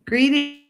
Greetings.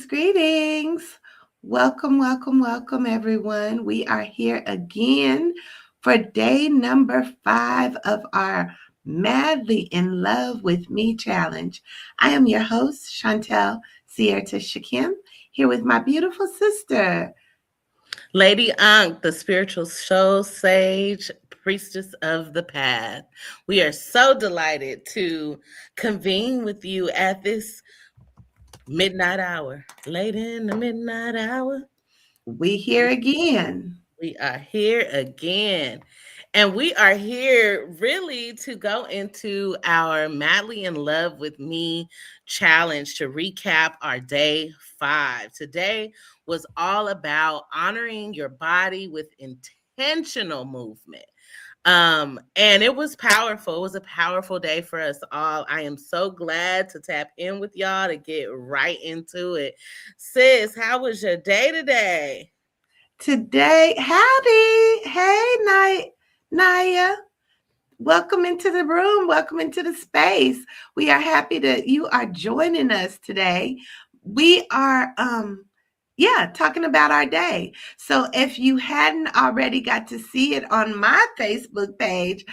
Greetings. Welcome, everyone. We are here again for day number 5 of our Madly in Love with Me challenge. I am your host, Chantel Sierta Shakim, here with my beautiful sister, Lady Ankh, the spiritual soul sage, priestess of the path. We are so delighted to convene with you at this midnight hour. Late in the midnight hour. We here again. We are here again. And we are here really to go into our Madly in Love with Me challenge to recap our day 5. Today was all about honoring your body with intentional movement. And it was powerful. It was a powerful day for us all. I am so glad to tap in with y'all to get right into it. Sis, how was your day today? Today, howdy. Hey, Naya. Welcome into the room. Welcome into the space. We are happy that you are joining us today. We are talking about our day. So if you hadn't already got to see it on my Facebook page,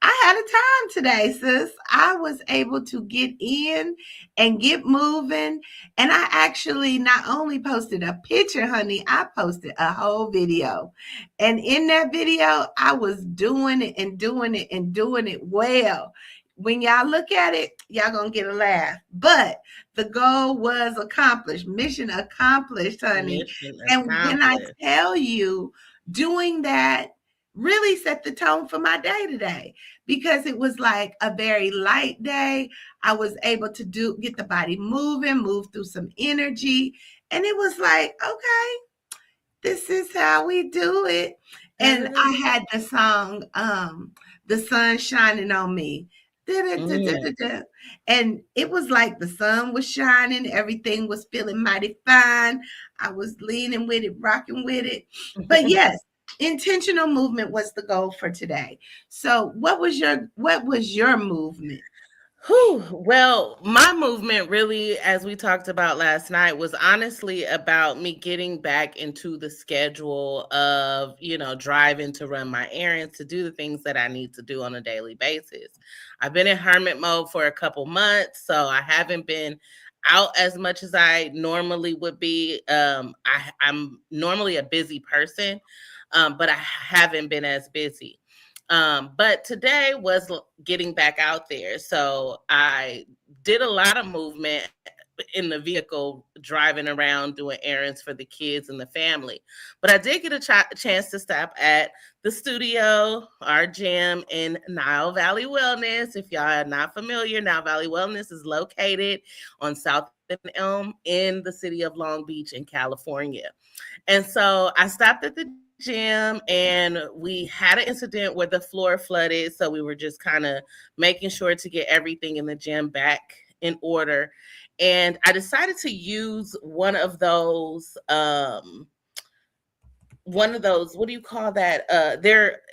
I had a time today, sis. I was able to get in and get moving. And I actually not only posted a picture, honey, I posted a whole video. And in that video, I was doing it and doing it and doing it well. When y'all look at it, y'all gonna get a laugh. But the goal was accomplished, mission accomplished, honey. Mission And when I accomplished. tell you, doing that really set the tone for my day today because it was like a very light day. I was able to get the body moving, move through some energy. And it was like, okay, this is how we do it. And I had the song, The Sun Shining on Me. And it was like the sun was shining, everything was feeling mighty fine. I was leaning with it, rocking with it. But yes, intentional movement was the goal for today. So what was your movement? Whew. Well, my movement really, as we talked about last night, was honestly about me getting back into the schedule of, driving to run my errands, to do the things that I need to do on a daily basis. I've been in hermit mode for a couple months, so I haven't been out as much as I normally would be. I'm normally a busy person, but I haven't been as busy. But today was getting back out there. So I did a lot of movement in the vehicle, driving around, doing errands for the kids and the family. But I did get a chance to stop at the studio, our gym in Nile Valley Wellness. If y'all are not familiar, Nile Valley Wellness is located on South and Elm in the city of Long Beach in California. And so I stopped at the gym and we had an incident where the floor flooded. So we were just kind of making sure to get everything in the gym back in order. And I decided to use what do you call that?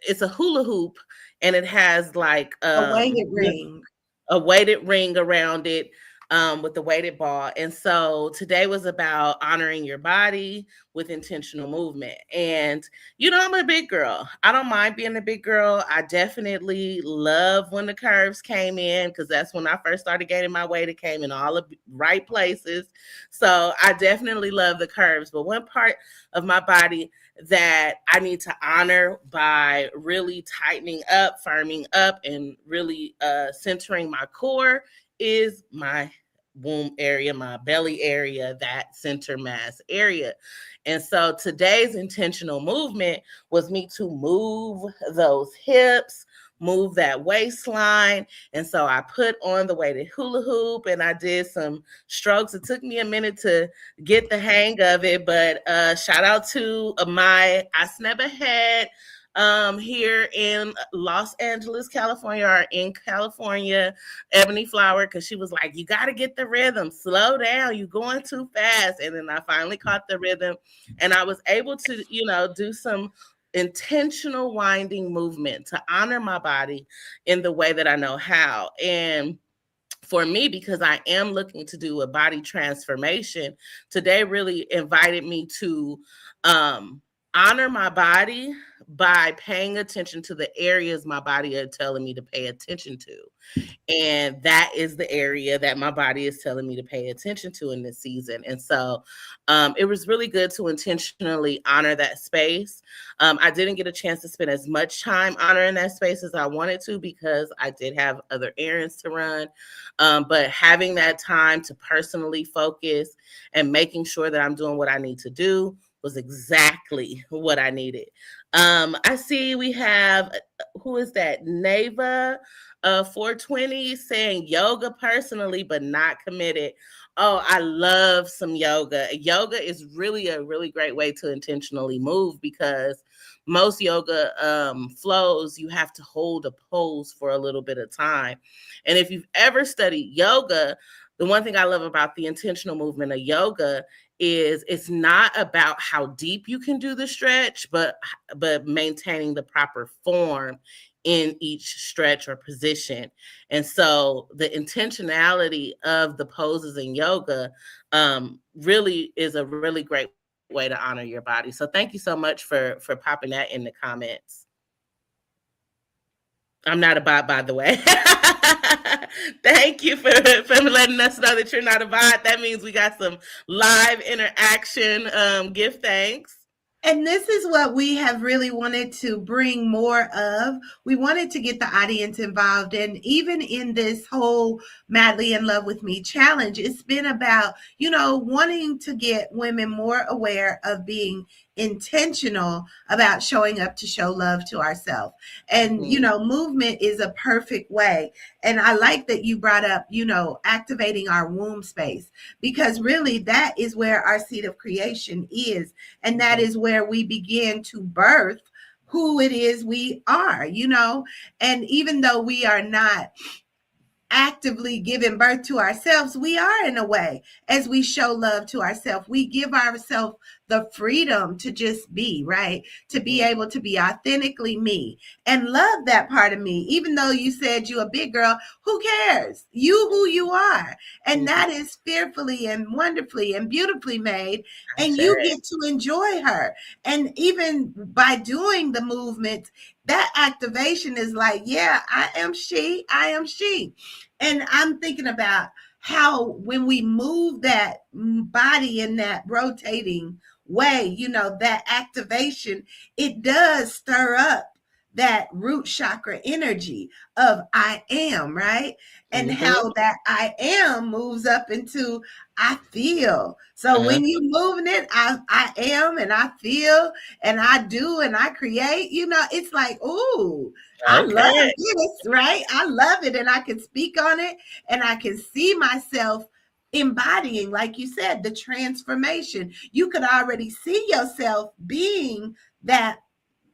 It's a hula hoop and it has like A weighted ring. a weighted ring around it, with the weighted ball. And so today was about honoring your body with intentional movement. And, I'm a big girl. I don't mind being a big girl. I definitely love when the curves came in because that's when I first started gaining my weight. It came in all the right places. So I definitely love the curves. But one part of my body that I need to honor by really tightening up, firming up, and really centering my core is my womb area, my belly area, that center mass area. And so today's intentional movement was me to move those hips, move that waistline. And so I put on the weighted hula hoop and I did some strokes. It took me a minute to get the hang of it, but shout out to my Asneba head here in Los Angeles, California, or in California, Ebony Flower, because she was like, you got to get the rhythm, slow down, you're going too fast. And then I finally caught the rhythm and I was able to, do some intentional winding movement to honor my body in the way that I know how. And for me, because I am looking to do a body transformation, today really invited me to honor my body by paying attention to the areas my body are telling me to pay attention to. And that is the area that my body is telling me to pay attention to in this season. And so it was really good to intentionally honor that space. I didn't get a chance to spend as much time honoring that space as I wanted to because I did have other errands to run. But having that time to personally focus and making sure that I'm doing what I need to do was exactly what I needed. I see we have, who is that? Neva 420 saying yoga personally, but not committed. Oh, I love some yoga. Yoga is really a really great way to intentionally move because most yoga flows, you have to hold a pose for a little bit of time. And if you've ever studied yoga, the one thing I love about the intentional movement of yoga is it's not about how deep you can do the stretch, but maintaining the proper form in each stretch or position. And so the intentionality of the poses in yoga really is a really great way to honor your body. So thank you so much for popping that in the comments. I'm not a bot, by the way. Thank you for letting us know that you're not a bot. That means we got some live interaction. Give thanks. And this is what we have really wanted to bring more of. We wanted to get the audience involved. And even in this whole Madly in Love with Me challenge, it's been about, wanting to get women more aware of being intentional about showing up to show love to ourselves. And, movement is a perfect way. And I like that you brought up, activating our womb space, because really that is where our seed of creation is. And that is where we begin to birth who it is we are, and even though we are not actively giving birth to ourselves, we are, in a way, as we show love to ourselves. We give ourselves the freedom to just be, right? To be able to be authentically me and love that part of me. Even though you said you're a big girl, who cares? You who you are. And that is fearfully and wonderfully and beautifully made. And you get to enjoy her. And even by doing the movement, that activation is like, yeah, I am she. And I'm thinking about how when we move that body in that rotating way, that activation, it does stir up that root chakra energy of I am, right? And how that I am moves up into I feel. So when you're moving it, I am and I feel and I do and I create, it's like, ooh, I love this, right? I love it. And I can speak on it and I can see myself embodying, like you said, the transformation. You could already see yourself being that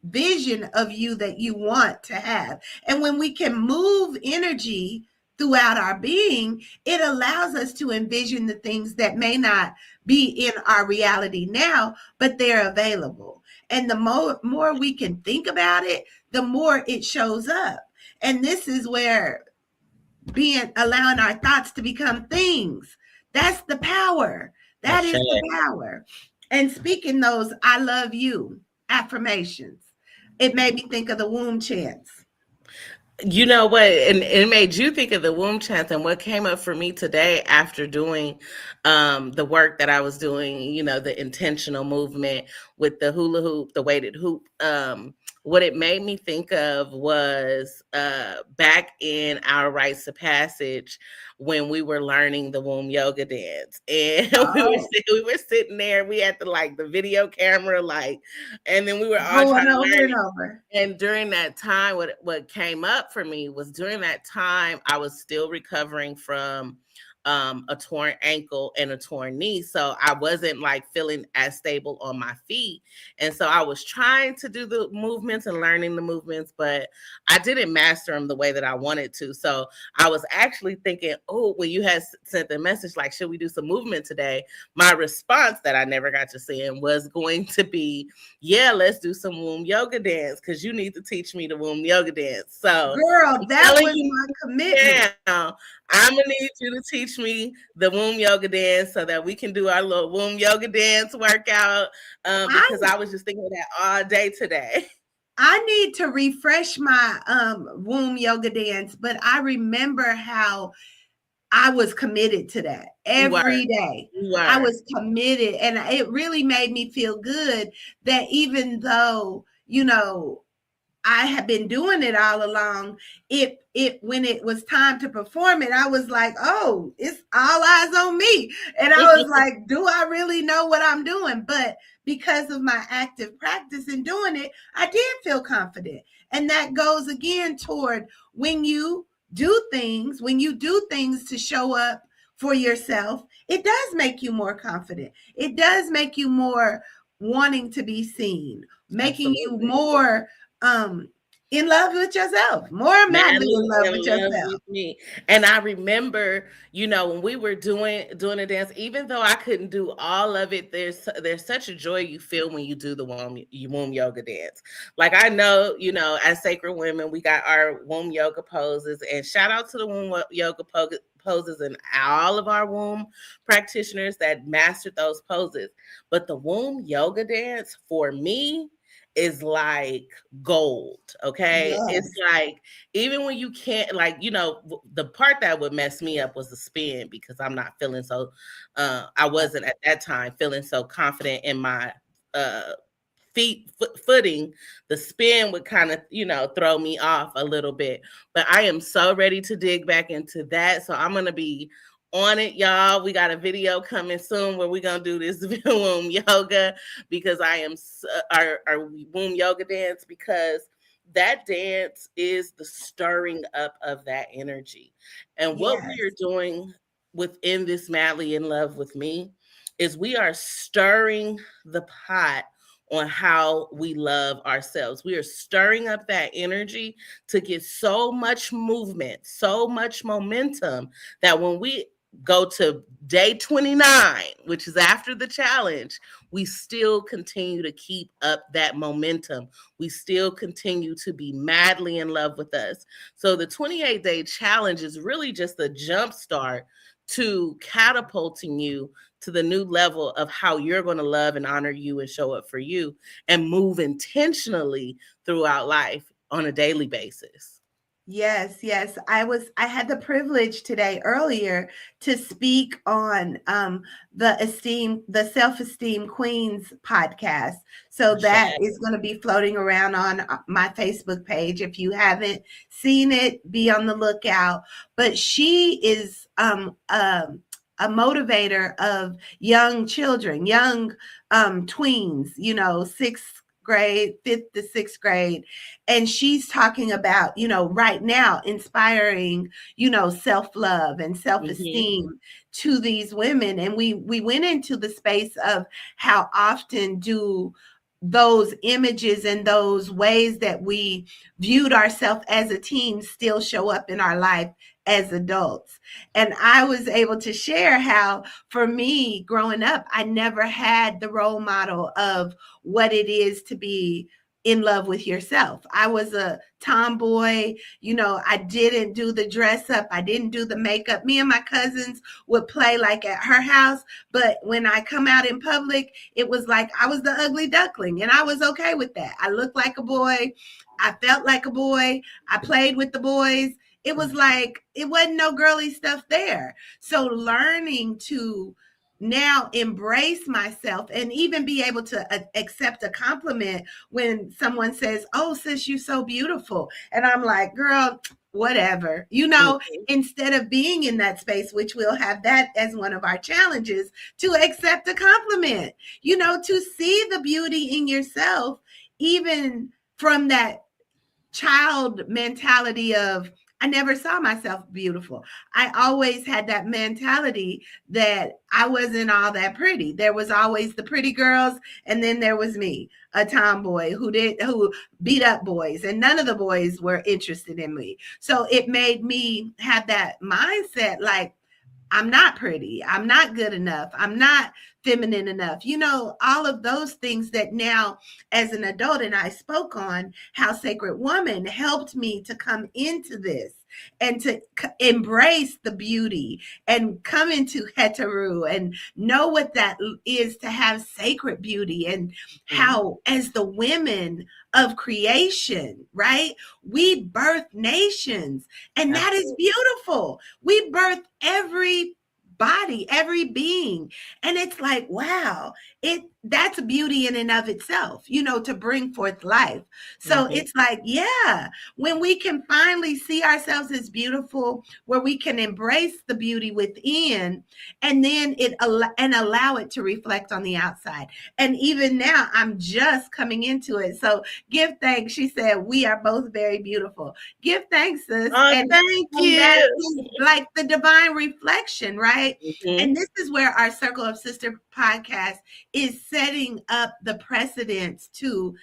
vision of you that you want to have. And when we can move energy throughout our being, it allows us to envision the things that may not be in our reality now, but they're available. And the more we can think about it, the more it shows up. And this is where allowing our thoughts to become things. That's the power. That is the power. And speaking those I love you affirmations, it made me think of the womb chants. You know what? And it made you think of the womb chants, and what came up for me today after doing the work that I was doing, the intentional movement with the hula hoop, the weighted hoop. What it made me think of was back in our rites of passage when we were learning the womb yoga dance. And Oh, we were sitting there, we had the video camera, and then we were all trying going to over learn. and over. And during that time, what came up for me was during that time, I was still recovering from a torn ankle and a torn knee. So I wasn't feeling as stable on my feet. And so I was trying to do the movements and learning the movements, but I didn't master them the way that I wanted to. So I was actually thinking, oh, when you had sent the message, should we do some movement today? My response that I never got to send was going to be, yeah, let's do some womb yoga dance because you need to teach me the womb yoga dance. So Girl, I'm that telling was you my commitment. now, I'm gonna need you to teach me the womb yoga dance so that we can do our little womb yoga dance workout. Because I was just thinking of that all day today. I need to refresh my womb yoga dance, but I remember how I was committed to that You were, every day. you I were. was committed, and it really made me feel good that even though, I had been doing it all along, it when it was time to perform it, I was like, oh, it's all eyes on me. And I was like, do I really know what I'm doing? But because of my active practice in doing it, I did feel confident. And that goes again toward when you when you do things to show up for yourself, it does make you more confident. It does make you more wanting to be seen, making you Absolutely. more in love with yourself, more madly in Madly love in with love yourself. with me. And I remember, when we were doing a dance, even though I couldn't do all of it, there's such a joy you feel when you do the womb yoga dance. I know, as sacred women, we got our womb yoga poses, and shout out to the womb yoga poses and all of our womb practitioners that mastered those poses. But the womb yoga dance for me is like gold. Okay. It's Yes. even when you can't, the part that would mess me up was the spin because I'm not feeling so, I wasn't at that time feeling so confident in my uh, footing. The spin would kind of, throw me off a little bit. But I am so ready to dig back into that. So I'm going to be on it, y'all. We got a video coming soon where we're going to do this womb yoga because I am our womb yoga dance, because that dance is the stirring up of that energy. And what we are Yes. doing within this Madly in Love with Me is we are stirring the pot on how we love ourselves. We are stirring up that energy to get so much movement, so much momentum that when we go to day 29, which is after the challenge, we still continue to keep up that momentum. We still continue to be madly in love with us. So the 28-day challenge is really just a jump start to catapulting you to the new level of how you're going to love and honor you and show up for you and move intentionally throughout life on a daily basis. Yes, yes. I had the privilege today earlier to speak on the Self-Esteem Queens podcast. So that Shay. is going to be floating around on my Facebook page. If you haven't seen it, be on the lookout. But she is a motivator of young children, young tweens, sixth grade, fifth to sixth grade. And she's talking about, right now, inspiring, self-love and Mm-hmm. self-esteem to these women. And we went into the space of how often do those images and those ways that we viewed ourselves as a teen still show up in our life as adults. And I was able to share how, for me, growing up, I never had the role model of what it is to be in love with yourself. I was a tomboy, I didn't do the dress up, I didn't do the makeup. Me and my cousins would play like at her house, but when I come out in public, it was like I was the ugly duckling, and I was okay with that. I looked like a boy, I felt like a boy. I played with the boys. It was like, it wasn't no girly stuff there. So learning to now embrace myself and even be able to accept a compliment when someone says, "Oh, sis, you're so beautiful." And I'm like, girl, whatever, instead of being in that space, which we'll have that as one of our challenges, to accept a compliment, to see the beauty in yourself, even from that child mentality of, I never saw myself beautiful. I always had that mentality that I wasn't all that pretty. There was always the pretty girls, and then there was me, a tomboy who beat up boys, and none of the boys were interested in me. So it made me have that mindset like, I'm not pretty. I'm not good enough. I'm not feminine enough. All of those things that now as an adult, and I spoke on how Sacred Woman helped me to come into this and to embrace the beauty and come into Heteru and know what that is to have sacred beauty, and how as the women of creation, right? We birth nations, and that is beautiful. We birth every body, every being. And it's like, wow, that's beauty in and of itself, to bring forth life. So it's like, yeah, when we can finally see ourselves as beautiful, where we can embrace the beauty within, and then allow it to reflect on the outside. And even now I'm just coming into it. So give thanks. She said, we are both very beautiful. Give thanks, sis. And thank you. That is like the divine reflection, right? And this is where our Circle of Sister podcast is setting up the precedents to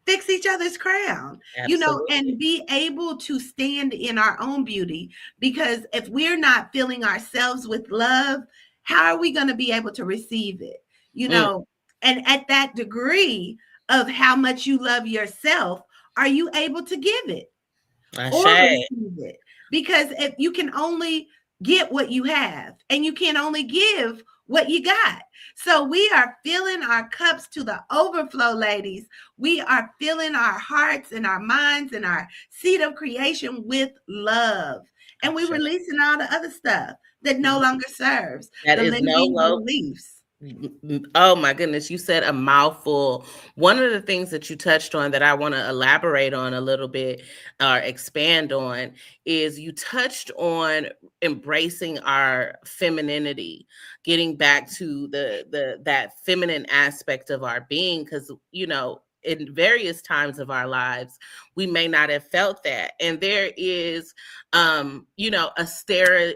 fix each other's crown, and be able to stand in our own beauty. Because if we're not filling ourselves with love, how are we going to be able to receive it? And at that degree of how much you love yourself, are you able to give it or receive it? Because if you can only get what you have, and you can only give what you got. So we are filling our cups to the overflow, ladies. We are filling our hearts and our minds and our seed of creation with love. And we're releasing all the other stuff that no longer serves. That is limiting beliefs. Oh my goodness, you said a mouthful. One of the things that you touched on that I want to elaborate on a little bit or expand on is you touched on embracing our femininity, getting back to that feminine aspect of our being, because in various times of our lives we may not have felt that. And there is a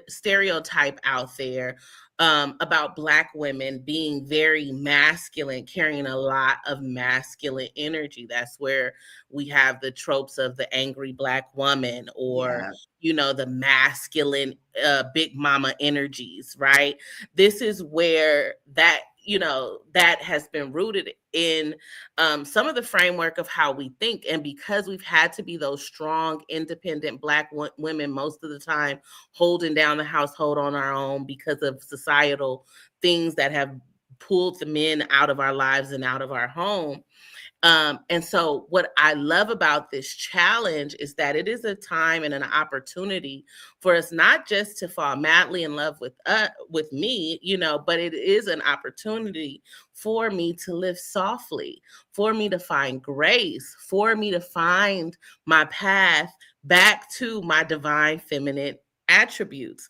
stereotype out there about Black women being very masculine, carrying a lot of masculine energy. That's where we have the tropes of the angry Black woman, or, the masculine big mama energies, right? This is where that has been rooted in some of the framework of how we think. And because we've had to be those strong, independent Black women most of the time, holding down the household on our own because of societal things that have pulled the men out of our lives and out of our home. And so what I love about this challenge is that it is a time and an opportunity for us not just to fall madly in love with me, but it is an opportunity for me to live softly, for me to find grace, for me to find my path back to my divine feminine attributes.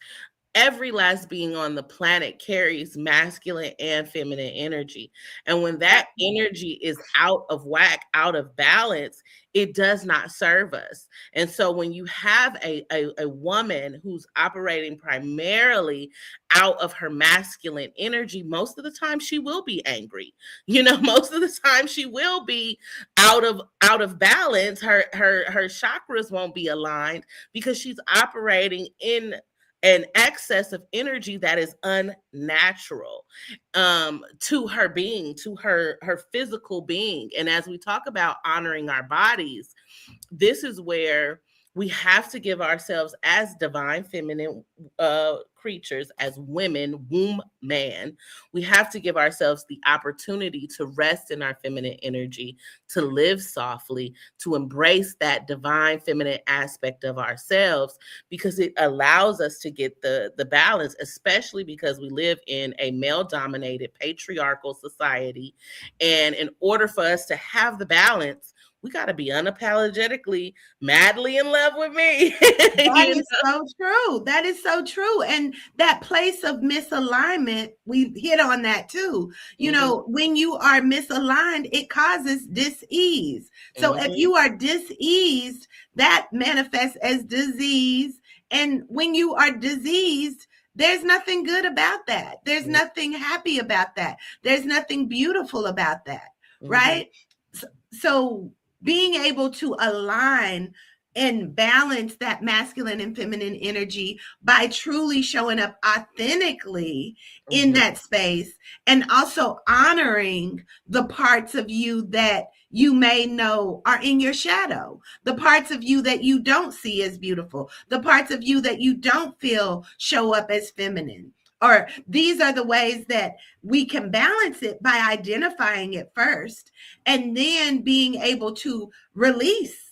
Every last being on the planet carries masculine and feminine energy. And when that energy is out of whack, out of balance, it does not serve us. And so when you have a woman who's operating primarily out of her masculine energy, most of the time she will be angry. Most of the time she will be out of balance. Her chakras won't be aligned because she's operating in an excess of energy that is unnatural to her being, to her physical being. And as we talk about honoring our bodies, this is where we have to give ourselves, as divine feminine creatures, as women, womb man, we have to give ourselves the opportunity to rest in our feminine energy, to live softly, to embrace that divine feminine aspect of ourselves, because it allows us to get the balance, especially because we live in a male dominated patriarchal society. And in order for us to have the balance, we got to be unapologetically madly in love with me. That is so true. That is so true. And that place of misalignment, we hit on that too. You know, when you are misaligned, it causes dis-ease. So if you are dis-eased, that manifests as disease. And when you are diseased, there's nothing good about that. There's nothing happy about that. There's nothing beautiful about that. Right? So being able to align and balance that masculine and feminine energy by truly showing up authentically in that space, and also honoring the parts of you that you may know are in your shadow, the parts of you that you don't see as beautiful, the parts of you that you don't feel show up as feminine. Or these are the ways that we can balance it by identifying it first, and then being able to release,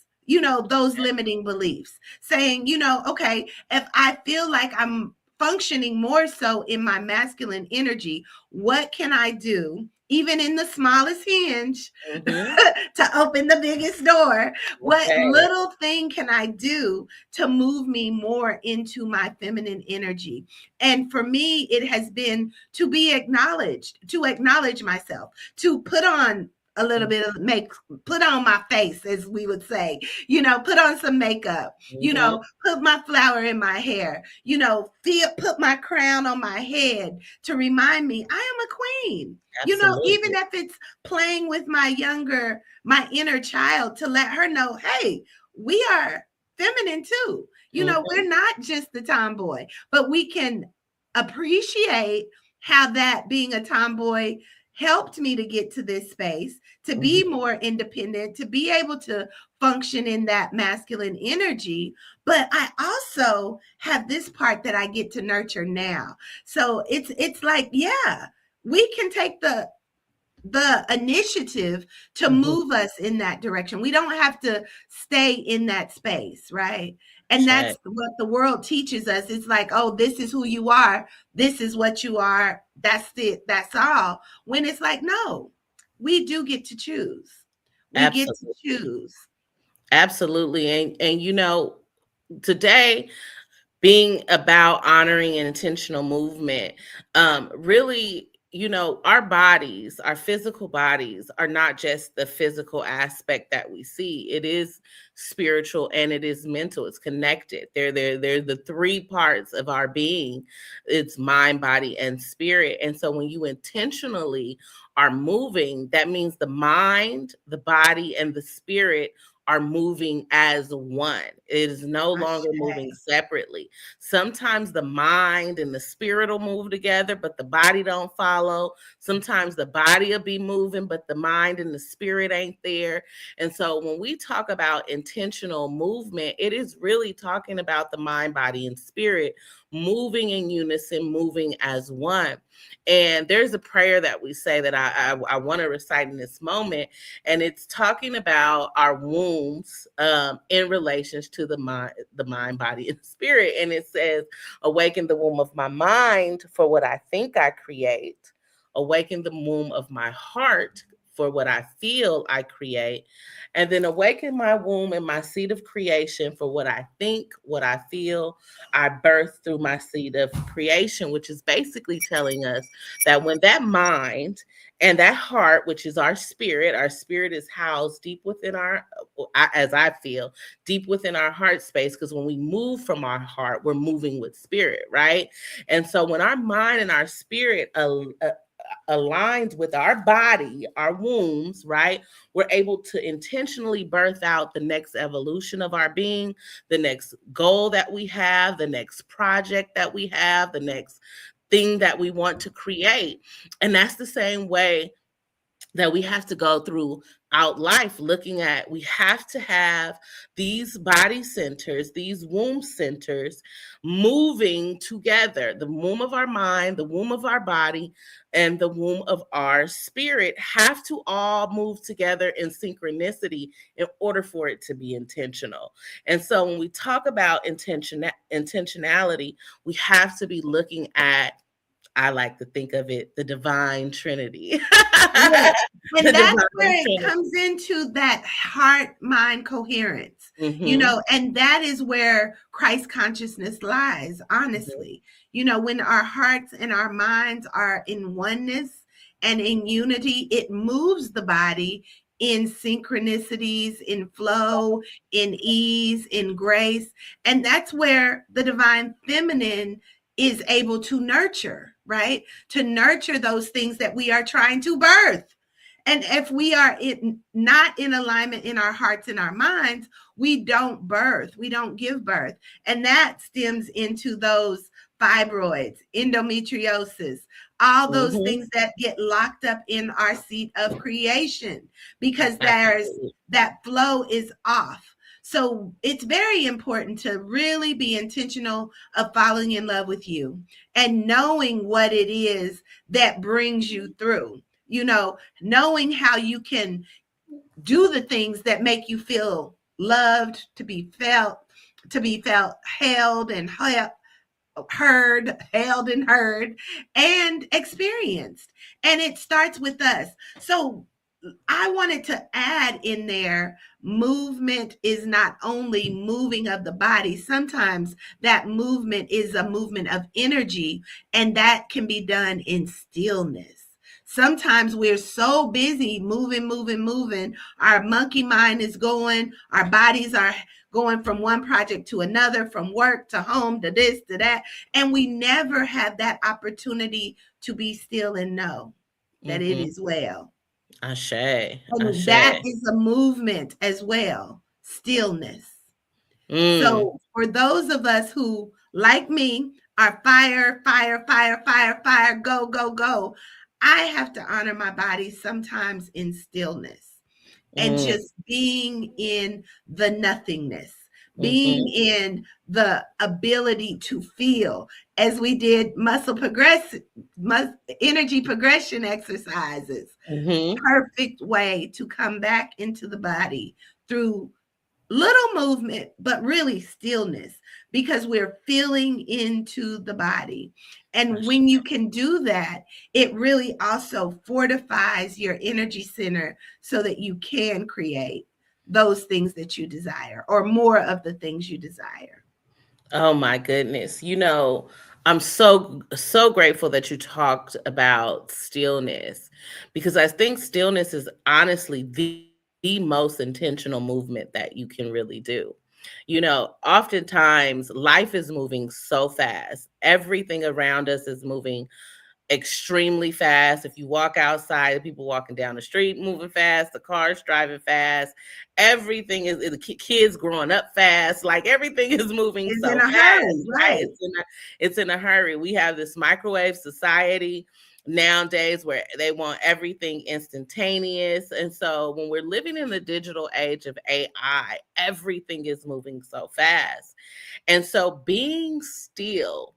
those limiting beliefs, saying, okay, if I feel like I'm functioning more so in my masculine energy, what can I do, even in the smallest hinge, to open the biggest door? What little thing can I do to move me more into my feminine energy? And for me, it has been to be acknowledged, to acknowledge myself, to put on a little bit of put on my face, as we would say, put on some makeup, put my flower in my hair, put my crown on my head to remind me I am a queen. Absolutely. Even if it's playing with my inner child, to let her know, hey, we are feminine too. We're not just the tomboy, but we can appreciate how that being a tomboy helped me to get to this space, to be more independent, to be able to function in that masculine energy. But I also have this part that I get to nurture now. So it's like, yeah, we can take the initiative to move us in that direction. We don't have to stay in that space, right? And that's what the world teaches us. It's like, oh, this is who you are. This is what you are. That's it. That's all. When it's like, no, we do get to choose. We get to choose. Absolutely. And today, being about honoring an intentional movement, really, our bodies, our physical bodies, are not just the physical aspect that we see. It is spiritual and it is mental. It's connected. They're the three parts of our being. It's mind, body, and spirit. And so when you intentionally are moving, that means the mind, the body, and the spirit are moving as one. It is no longer moving separately. Sometimes the mind and the spirit will move together, but the body don't follow. Sometimes the body will be moving, but the mind and the spirit ain't there. And so when we talk about intentional movement, it is really talking about the mind, body, and spirit moving in unison, moving as one. And there's a prayer that we say that I want to recite in this moment, and it's talking about our wombs in relation to the mind, body, and spirit. And it says, awaken the womb of my mind for what I think I create, awaken the womb of my heart for what I feel I create, and then awaken my womb and my seed of creation for what I think, what I feel I birth through my seed of creation, which is basically telling us that when that mind and that heart, which is our spirit is housed deep within as I feel, deep within our heart space, because when we move from our heart, we're moving with spirit, right? And so when our mind and our spirit aligns with our body, our wombs, right, we're able to intentionally birth out the next evolution of our being, the next goal that we have, the next project that we have, the next thing that we want to create. And that's the same way that we have to go through throughout life looking at, we have to have these body centers, these womb centers moving together. The womb of our mind, the womb of our body, and the womb of our spirit have to all move together in synchronicity in order for it to be intentional. And so when we talk about intentionality, we have to be looking at, I like to think of it, the divine trinity. Yes. And The that's divine where it trinity. comes into that heart-mind coherence, Mhm. and that is where Christ consciousness lies, honestly. When our hearts and our minds are in oneness and in unity, it moves the body in synchronicities, in flow, in ease, in grace. And that's where the divine feminine is able to nurture, right? To nurture those things that we are trying to birth. And if we are not in alignment in our hearts and our minds, we don't birth, we don't give birth. And that stems into those fibroids, endometriosis, all those things that get locked up in our seat of creation because that flow is off. So it's very important to really be intentional of falling in love with you and knowing what it is that brings you through. Knowing how you can do the things that make you feel loved, to be felt held and heard and experienced. And it starts with us. So I wanted to add in there, movement is not only moving of the body. Sometimes that movement is a movement of energy, and that can be done in stillness. Sometimes we're so busy moving. Our monkey mind is going, our bodies are going from one project to another, from work to home to this to that. And we never have that opportunity to be still and know that it is well. Ashe. And Ashe. that is a movement as well, stillness. Mm. So for those of us who, like me, are fire, fire, fire, fire, fire, go, go, go, I have to honor my body sometimes in stillness and Mm. just being in the nothingness, being Mhm. in the ability to feel, as we did energy progression exercises. Mhm. Perfect way to come back into the body through little movement, but really stillness, because we're feeling into the body. And when you can do that, it really also fortifies your energy center so that you can create those things that you desire, or more of the things you desire. Oh my goodness. I'm so grateful that you talked about stillness, because I think stillness is honestly the most intentional movement that you can really do. Oftentimes life is moving so fast. Everything around us is moving extremely fast. If you walk outside, the people walking down the street moving fast, the cars driving fast, everything is the kids growing up fast. Like everything is moving Is so in a hurry, fast, right? right? It's in a hurry. We have this microwave society nowadays where they want everything instantaneous. And so when we're living in the digital age of AI, everything is moving so fast. And so being still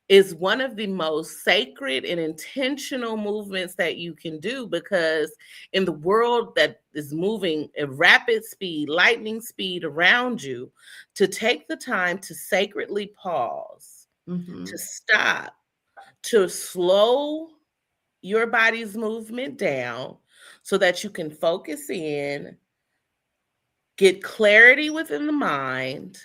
is one of the most sacred and intentional movements that you can do, because in the world that is moving at rapid speed, lightning speed around you, to take the time to sacredly pause, to stop, to slow your body's movement down so that you can focus in, get clarity within the mind,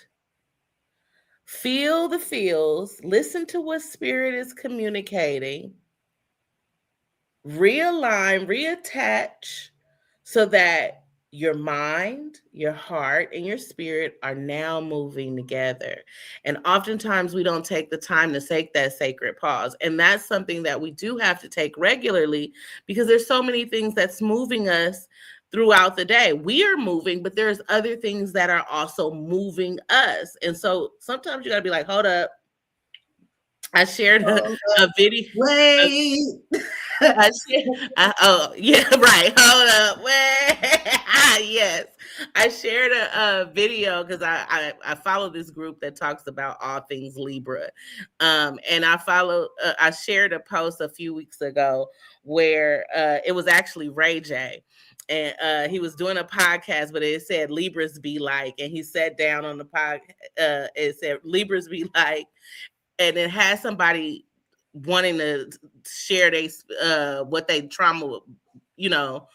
feel the feels, listen to what spirit is communicating, realign, reattach, so that your mind, your heart, and your spirit are now moving together. And oftentimes we don't take the time to take that sacred pause. And that's something that we do have to take regularly, because there's so many things that's moving us throughout the day. We are moving, but there's other things that are also moving us. And so sometimes you got to be like, hold up. I shared a video. Wait. Oh, yeah, right. Hold up. Wait. Yes. I shared a video because I follow this group that talks about all things Libra. And I shared a post a few weeks ago where it was actually Ray J. And he was doing a podcast, but it said Libras be like, and he sat down on the pod. It said Libras be like, and it had somebody wanting to share they what they trauma, you know.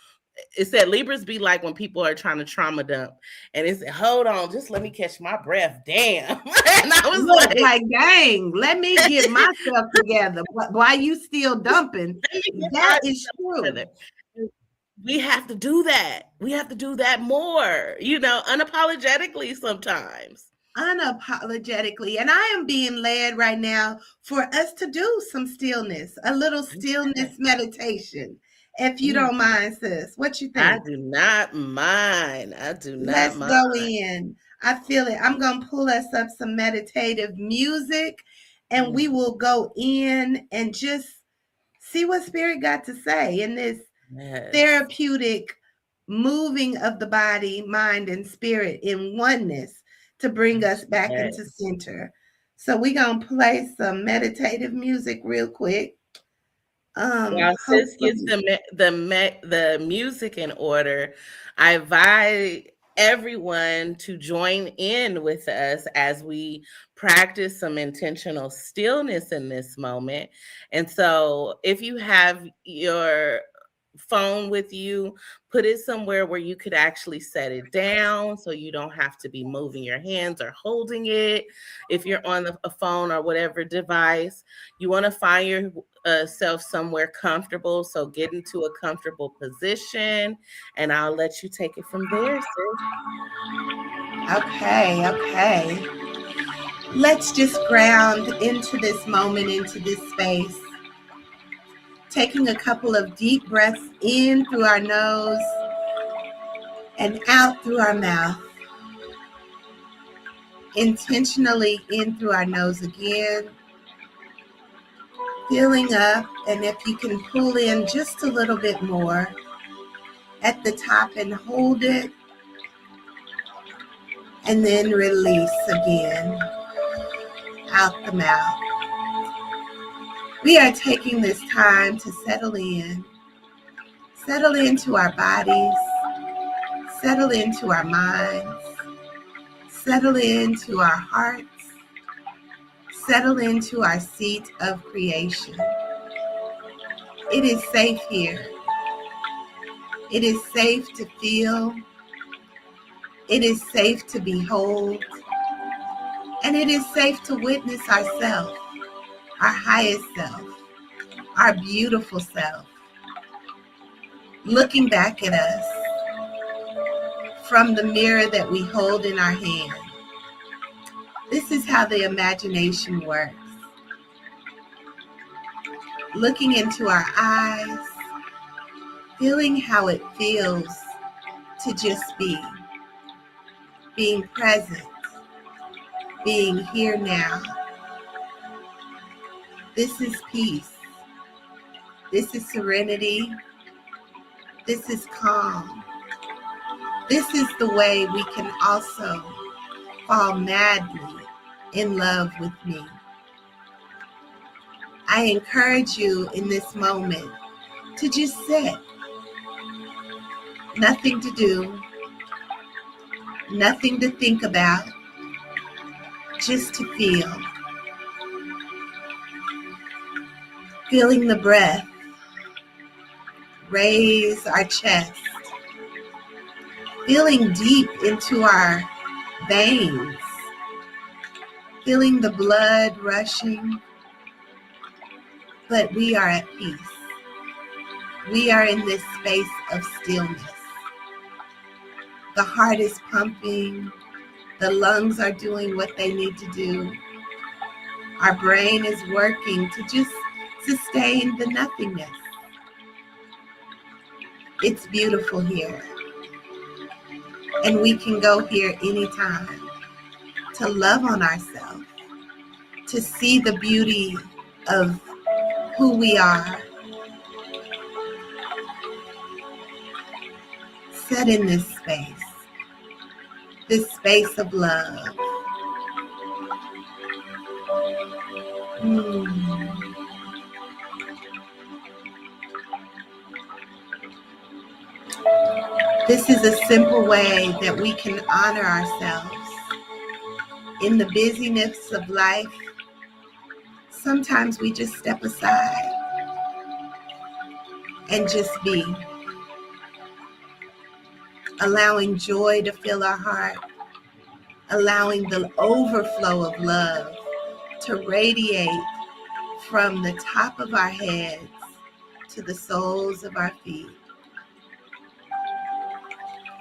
It said Libras be like when people are trying to trauma dump, and it said, "Hold on, just let me catch my breath." Damn, and I was Look, like, dang, let me get myself together. Why you still dumping? That is true. We have to do that. We have to do that more, unapologetically sometimes. Unapologetically. And I am being led right now for us to do some stillness, a little stillness meditation. If you don't mind, sis, what you think? I do not mind. Let's go in. I feel it. I'm going to pull us up some meditative music and we will go in and just see what Spirit got to say in this therapeutic moving of the body, mind, and spirit in oneness to bring us back into center. So we're going to play some meditative music real quick. While sis gets the music in order, I invite everyone to join in with us as we practice some intentional stillness in this moment. And so if you have your phone with you, put it somewhere where you could actually set it down so you don't have to be moving your hands or holding it. If you're on a phone or whatever device, you want to find yourself somewhere comfortable. So get into a comfortable position and I'll let you take it from there, sis. Okay. Let's just ground into this moment, into this space. Taking a couple of deep breaths in through our nose and out through our mouth. Intentionally in through our nose again. Filling up, and if you can pull in just a little bit more at the top and hold it. And then release again out the mouth. We are taking this time to settle into our bodies, settle into our minds, settle into our hearts, settle into our seat of creation. It is safe here. It is safe to feel. It is safe to behold. And it is safe to witness ourselves, our highest self, our beautiful self, looking back at us from the mirror that we hold in our hand. This is how the imagination works. Looking into our eyes, feeling how it feels to just be, being present, being here now. This is peace. This is serenity. This is calm. This is the way we can also fall madly in love with me. I encourage you in this moment to just sit. Nothing to do, nothing to think about, just to feel. Feeling the breath raise our chest. Feeling deep into our veins. Feeling the blood rushing. But we are at peace. We are in this space of stillness. The heart is pumping. The lungs are doing what they need to do. Our brain is working to just sustain the nothingness. It's beautiful here. And we can go here anytime to love on ourselves, to see the beauty of who we are, set in this space of love. This is a simple way that we can honor ourselves in the busyness of life. Sometimes we just step aside and just be, allowing joy to fill our heart, allowing the overflow of love to radiate from the top of our heads to the soles of our feet.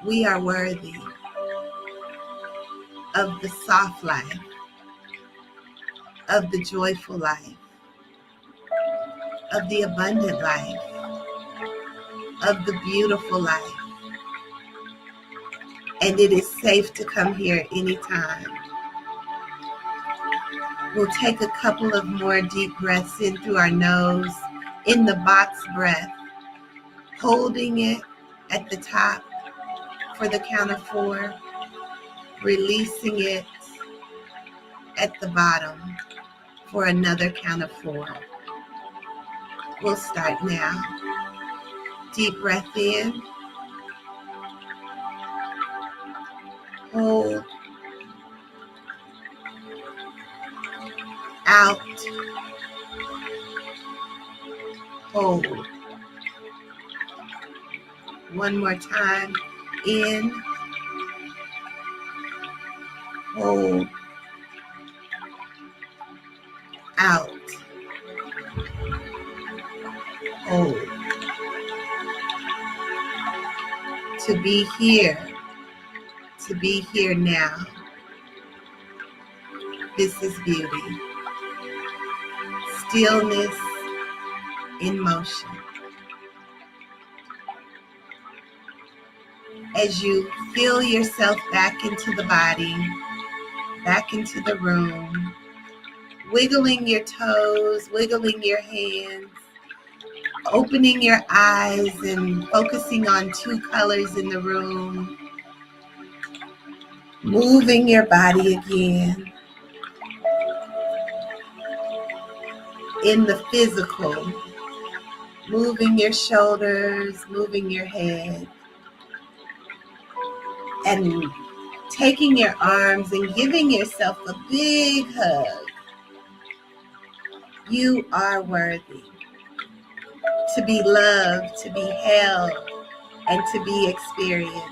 We are worthy of the soft life, of the joyful life, of the abundant life, of the beautiful life. And it is safe to come here anytime. We'll take a couple of more deep breaths in through our nose, in the box breath, holding it at the top for the count of 4, releasing it at the bottom for another count of 4. We'll start now. Deep breath in. Hold. Out. Hold. One more time. In. Hold. Out. Hold. To be here now. This is beauty. Stillness in motion. As you feel yourself back into the body, back into the room, wiggling your toes, wiggling your hands, opening your eyes and focusing on 2 colors in the room, moving your body again in the physical, moving your shoulders, moving your head, and taking your arms and giving yourself a big hug. You are worthy to be loved, to be held, and to be experienced.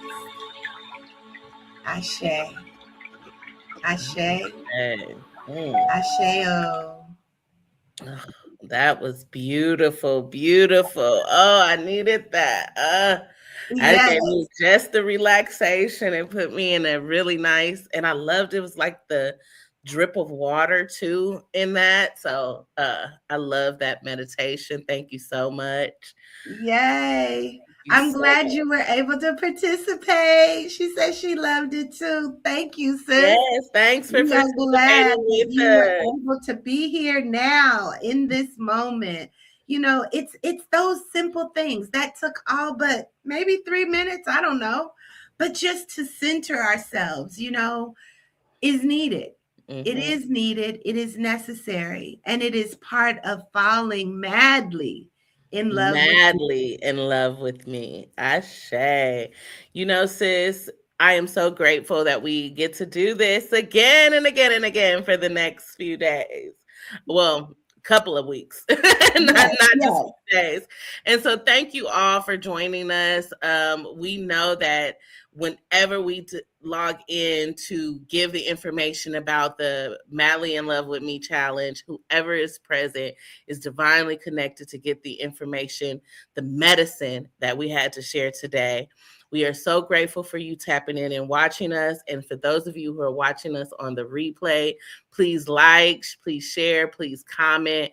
Ashe. Ashe. Ashe-o. That was beautiful, beautiful. Oh, I needed that. It gave me just the relaxation and put me in a really nice, and I loved it. It was like the drip of water too in that. So I love that meditation. Thank you so much. Yay. I'm glad you were able to participate. She said she loved it too. Thank you, sis. Yes, thanks for participating. I'm glad that you were able to be here now in this moment. You know, it's those simple things that took all but maybe 3 minutes. I don't know. But just to center ourselves, you know, is needed. Mm-hmm. It is needed. It is necessary. And it is part of falling madly in love with me. Ashe. You know, sis, I am so grateful that we get to do this again and again and again for the next few days. Well, couple of weeks, not just days. And so thank you all for joining us. We know that whenever we log in to give the information about the Madly in Love with Me challenge, whoever is present is divinely connected to get the information, the medicine that we had to share today. We are so grateful for you tapping in and watching us. And for those of you who are watching us on the replay, please like, please share, please comment.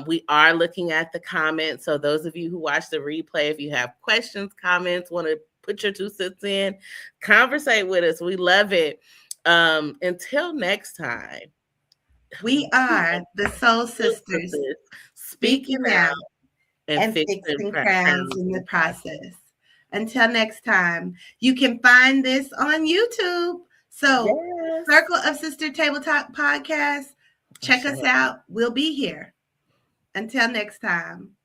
We are looking at the comments. So those of you who watch the replay, if you have questions, comments, want to put your 2 cents in, conversate with us. We love it. Until next time. We are the Soul Sisters, speaking out and fixing crowns in the process. Until next time, you can find this on YouTube. So, Yes. Circle of Sister Table Talk Podcast. Check us out. We'll be here. Until next time.